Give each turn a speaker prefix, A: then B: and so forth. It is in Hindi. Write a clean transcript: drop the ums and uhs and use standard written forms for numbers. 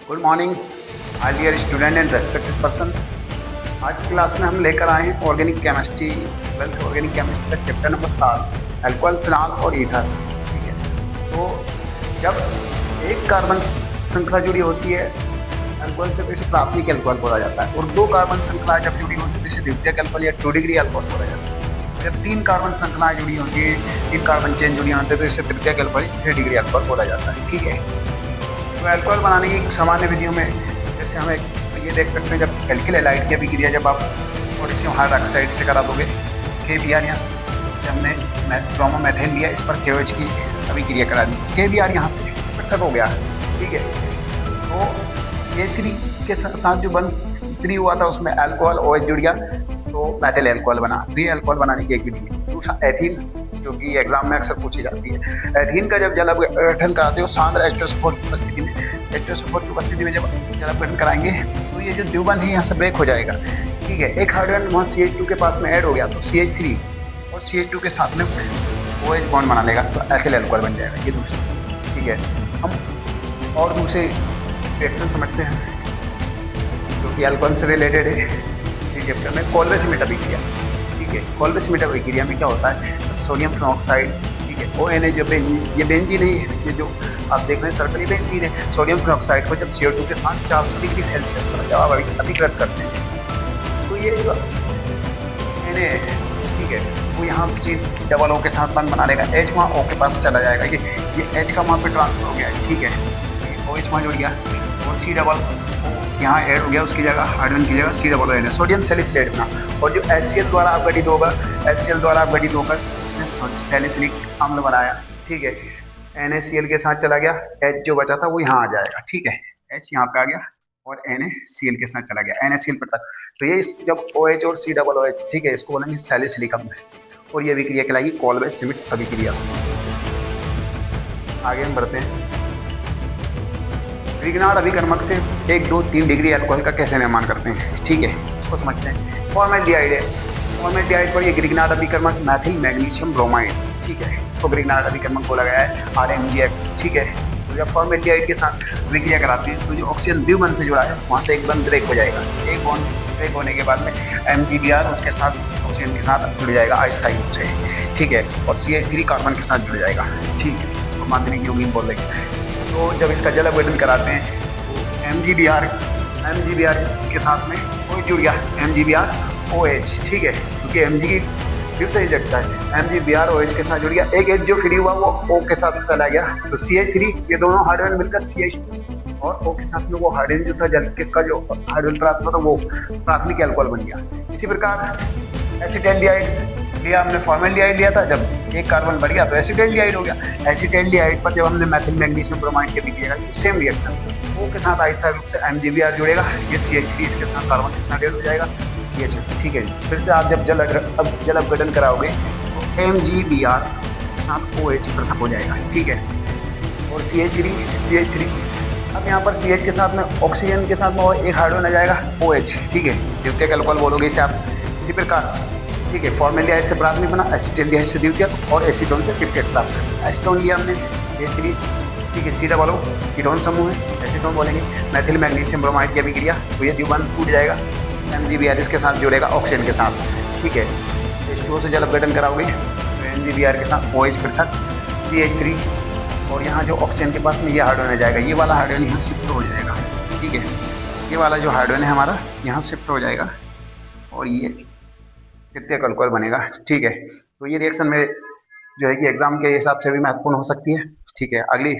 A: Good morning all dear student and respected person. आज की क्लास में हम लेकर आए हैं organic chemistry, twelfth organic chemistry का चैप्टर नंबर 7, अल्कोहल, फिनॉल और ईथर। ठीक है, तो जब एक कार्बन श्रृंखला जुड़ी होती है अल्कोहल से, तो इसे प्राथमिक अल्कोहल बोला जाता है। और दो कार्बन श्रृंखला जब जुड़ी होती है तो इसे द्वितीयक अल्कोहल या 2 डिग्री अल्कोहल बोला जाता है। जब 3 कार्बन श्रृंखलाएं जुड़ी होती है, 3 कार्बन चेन जुड़ी होती है, तो इसे तृतीयक अल्कोहल 3 डिग्री अल्कोहल बोला जाता है। ठीक है, तो अल्कोहल बनाने की सामान्य विधियों में जैसे हम ये देख सकते हैं, जब एल्किल हैलाइड की अभिक्रिया जब आप पोटेशियम हाइड्रॉक्साइड से करा दोगे KBr, यहाँ से जैसे हमने ब्रोमोमेथेन लिया, इस पर KOH की अभिक्रिया करा दी, KBr यहाँ से पृथक हो गया। ठीक है, तो CH3 के साथ जो बंध 3 हुआ था उसमें अल्कोहल OH जुड़ गया, तो मैथिल अल्कोहल बना। तो ये अल्कोहल बनाने की एक विधि है। दूसरा एथीन, जो कि एग्जाम में अक्सर पूछी जाती है। एथीन का जब जल अपघटन कराते हो सांद्र एस्ट्रोसफोर की उपस्थिति में, एस्ट्रोसफोर की उपस्थिति में जब जल अपघटन कराएंगे तो ये जो द्विबंध है यहाँ से ब्रेक हो जाएगा। ठीक है, एक हाइड्रोजन वहाँ CH2 के पास में ऐड हो गया, तो CH3 और CH2 के साथ में OH बॉन्ड बना लेगा, तो एथिल अल्कोहल बन जाएगा। ये दूसरा। ठीक है, हम और दूसरे रिएक्शन समझते हैं जो कि अल्कोहल से रिलेटेड है इसी चैप्टर में, कोलवेसिमेट अभिक्रिया। ठीक है, कोलवेसिमेट अभिक्रिया में क्या होता है, सोडियम फिनॉक्साइड, ठीक है, ONA जो ये बेंजीन है, ये जो आप देख रहे हैं सर्कल, ये बेंजीन है। सोडियम फिनॉक्साइड को जब CO2 के साथ 400 डिग्री सेल्सियस पर जब आप अभिकृत करते हैं, तो ये जो Na है, ठीक है, वो यहाँ COO के साथ बंध बना लेगा, H वहाँ O के पास चला जाएगा, ये H का वहाँ पे ट्रांसफर हो गया है। ठीक है, OH वहाँ जुड़ गया और COO यहाँ ऐड हो गया, उसकी जगह हाइड्रोजन की जगह COO, सोडियम सैलिसिलेट बना। और जो HCl द्वारा आप गठित होगा, HCl द्वारा आप गठित होकर उसने सैलिसिलिक अम्ल बनाया। ठीक है, NaCl के साथ चला गया, H जो बचा था वो यहाँ आ जाएगा। ठीक है, H यहाँ पे आ गया और NaCl के साथ चला गया, NaCl पर तक। तो ये जब OH और COOH, ठीक है, इसको बोलेंगे सैलिसिलिक अम्ल, और ये अभिक्रिया कहलाएगी कोलवे-सिमिट अभिक्रिया। आगे हम बढ़ते हैं। ग्रिग्नार्ड अभिकर्मक से 1, 2, 3 डिग्री अल्कोहल का कैसे निर्माण करते हैं। ठीक है, इसको समझते हैं। फॉर्मेल्डिहाइड है, फॉर्मेल्डिहाइड पर ये ग्रिग्नार्ड अभिकर्मक मैथिल मैग्नीशियम ब्रोमाइड, ठीक है, इसको ग्रिग्नार्ड अभिकर्मक बोला गया है, RMGX। ठीक है, तो जब फॉर्मेल्डिहाइड के साथ विक्रिया कराते हैं तो जो ऑक्सीजन द्विबंध से जुड़ा है वहाँ से एक बंध ब्रेक हो जाएगा। एक बॉन्ड ब्रेक होने के बाद में MgBr उसके साथ ऑक्सीजन के साथ जुड़ जाएगा अस्थायी रूप से। ठीक है, और CH3 कार्बन के साथ जुड़ जाएगा। ठीक है, इसको माध्यमिक यौगिक बोल देंगे। तो जब इसका जल अपघटन कराते हैं तो MgBr के साथ में OH जुड़ गया, MgBr OH। ठीक है, क्योंकि Mg की फिर से जगता है, MgBr OH के साथ जुड़ गया, एक H जो फ्री हुआ वो O के साथ चला गया, तो CH3, ये दोनों हाइड्रोजन मिलकर CH2 और O के साथ में वो हाइड्रोजन जो था जल के का जो हाइड्रोजन प्राप्त हुआ था वो प्राथमिक अल्कोहल बन गया। इसी प्रकार एसिटैल्डिहाइड लिया हमने, फॉर्मेल्डिहाइड लिया था, जब एक कार्बन बढ़ गया तो एसिटैल्डिहाइड हो गया। एसिटैल्डिहाइड पर जब हमने मैथिल मैग्नीशियम ब्रोमाइड की अभिक्रिया की, सेम रिएक्शन, O के साथ अस्थायी रूप से MgBr जुड़ेगा, ये CH3 इसके साथ कार्बन के साथ ऐड हो जाएगा, CH2। ठीक है, फिर से आप जब जल अपघटन कराओगे तो MgBr के साथ OH पृथक हो जाएगा। ठीक है, और CH3 अब यहाँ पर CH के साथ में ऑक्सीजन के साथ में और एक हाइड्रोजन आ जाएगा OH। ठीक है, द्वितीयक अल्कोहल बोलोगे इसे आप। इसी प्रकार, ठीक है, फॉर्मेल्डिहाइड से प्राथमिक बना, एसिटैल्डिहाइड से द्वितीयक और एसीटोन से तृतीयक प्राप्त करना। एसीटोन लिया हमने CH3, ठीक है, COO कीटोन समूह है, एसीटोन बोलेंगे। मैथिल मैग्नीशियम ब्रोमाइड की अभिक्रिया, तो ये द्विबंध टूट जाएगा, MgBr इसके साथ जुड़ेगा ऑक्सीजन के साथ। ठीक है, H2O से जल अपघटन कराओगे तो MgBr के साथ OH पृथक, CH3 और यहाँ जो ऑक्सीजन के पास में ये हाइड्रोजन आ जाएगा, ये वाला हाइड्रोजन यहाँ शिफ्ट हो जाएगा। ठीक है, ये वाला जो हाइड्रोजन है हमारा यहाँ शिफ्ट हो जाएगा और ये तृतीयक अल्कोहल बनेगा। ठीक है, तो ये रिएक्शन में जो है कि एग्जाम के हिसाब से भी महत्वपूर्ण हो सकती है। ठीक है, अगली